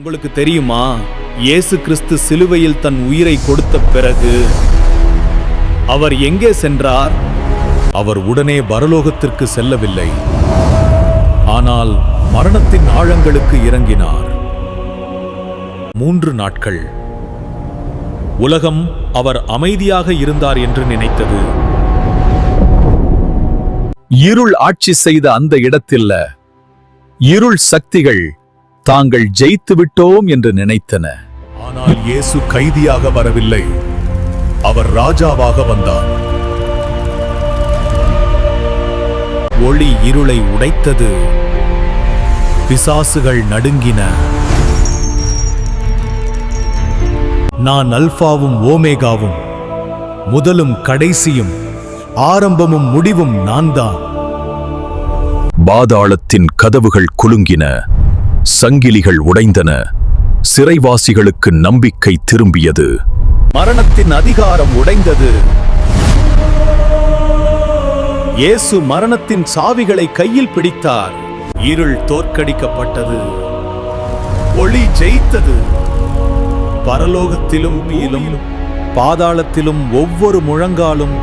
உங்களுக்கு தெரியுமா, இயேசு கிறிஸ்து சிலுவையில் தன் உயிரை கொடுத்த பிறகு அவர் எங்கே சென்றார்? அவர் உடனே பரலோகத்திற்கு செல்லவில்லை, ஆனால் மரணத்தின் ஆழங்களுக்கு இறங்கினார். 3 நாட்கள் உலகம் அவர் அமைதியாக இருந்தார் என்று நினைத்தது. இருள் ஆட்சி செய்த அந்த இடத்தில் இருள் சக்திகள் தாங்கள் ஜெயித்து விட்டோம் என்று நினைத்தன. ஆனால் இயேசு கைதியாக வரவில்லை, அவர் ராஜாவாக வந்தார். ஒளி இருளை உடைத்தது, பிசாசுகள் நடுங்கின. நான் அல்பாவும் ஓமேகாவும், முதலும் கடைசியும், ஆரம்பமும் முடிவும் நான்தான். பாதாளத்தின் கதவுகள் குலுங்கின, சங்கிலிகள் உடைந்தன, சிறைவாசிகளுக்கு நம்பிக்கை திரும்பியது. மரணத்தின் அதிகாரம் உடைந்தது. இயேசு மரணத்தின் சாவிகளை கையில் பிடித்தார். இருள் தோற்கடிக்கப்பட்டது, ஒளி ஜெயித்தது. பரலோகத்திலும் கீழும் பாதாளத்திலும் ஒவ்வொரு முழங்காலும்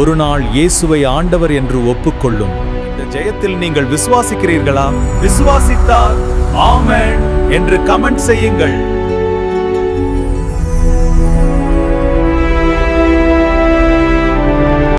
ஒரு நாள் இயேசுவை ஆண்டவர் என்று ஒப்புக்கொள்ளும். இந்த ஜெயத்தில் நீங்கள் விசுவாசிக்கிறீர்களா? விசுவாசித்தால் ஆமென் என்று கமெண்ட் செய்யுங்கள்.